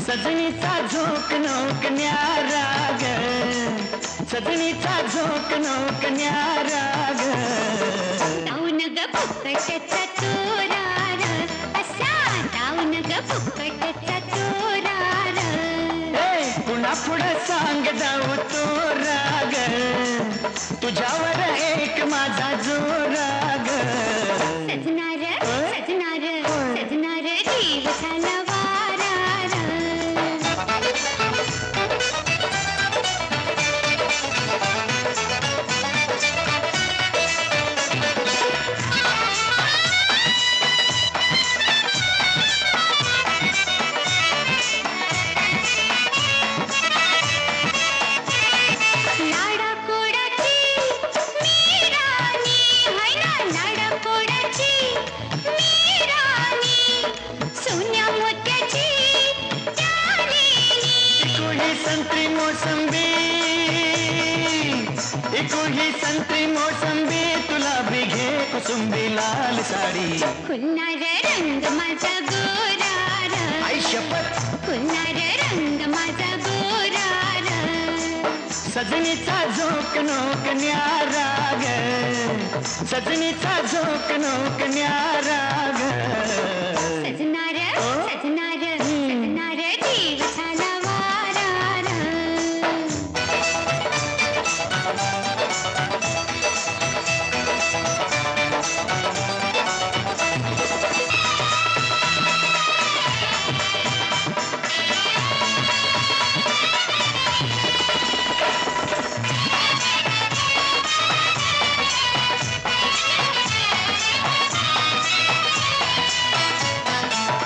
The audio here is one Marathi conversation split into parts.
सजनीचा झोक नोक न्यारा ग, सजनीचा झोक नोक न्यारा ग. जाऊन ग फुकटचा चोरार, असा जाऊन ग फुकटचा चोरार. पुन्हा पुढं सांग जाऊ तो राग, तुझ्यावर एक माझा जो राग. सजनार सजनार सजनार जीव झाला वारार. संत्री मोसंबी, इको ही संत्री मोसंबी, तुला भी घे कुसुंबी लाल साडी. खुलणार रंग माझा गोरार, आई शपथ. खुलणार रंग माझा गोरार. सजनीचा झोक नोक न्यारा ग, सजनीचा झोक नोक न्यारा ग. सजनार सजनार सजनार जीव झाला वारार.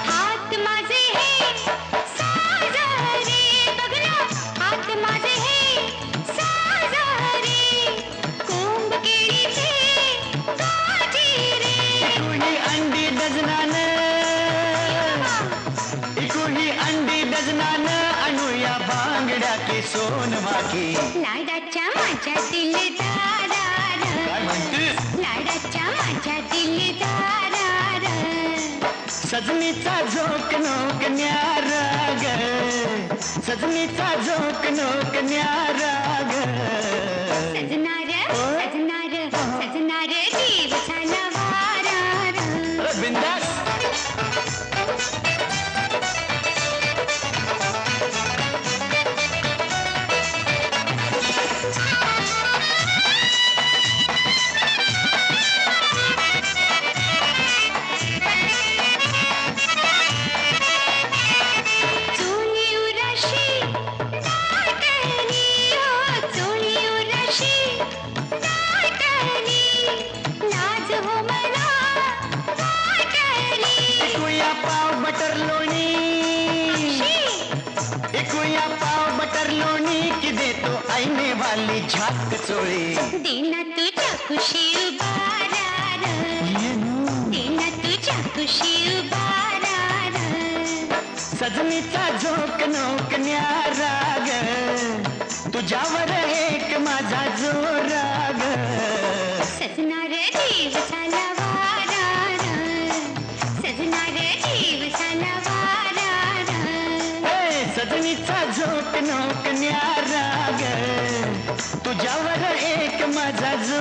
हात माझे हे साजरे, बघ ना हात माझे हे साजरे. कोंब केळीचे काठी रे. इको ही अंडी डझनान, इको ही अंडी डझनान, आणूया बांगड्या की सोन माकी. लाडाच्या माझ्या दिलदारार, काय म्हणतेस? लाडाच्या माझ्या दिलदारार. सजनीचा झोक नोक न्यारा ग, सजनीचा झोक नोक न्यारा ग. सजनार सजनार सजनार जीव झाला वारार. बिंदास. चोळी उराशी दाटली, ओ चोळी उराशी दाटली. लाज हो मला वाटली. इकुया पाव बटर लोणी, इकुया पाव बटर लोणी, की देतो आईने वाली झाक चोळी. देना तुझ्या खुशी उभारार, देना तुझ्या खुशी उभारार. सजनीचा झोक नोक न्यारा ग, तुझ्यावर एक माझा जो राग. सजनार जीव झाला वारार, सजनार जीव झाला वारार. सजनीचा झोक नोक न्यारा ग, तुझ्यावर एक माझा जो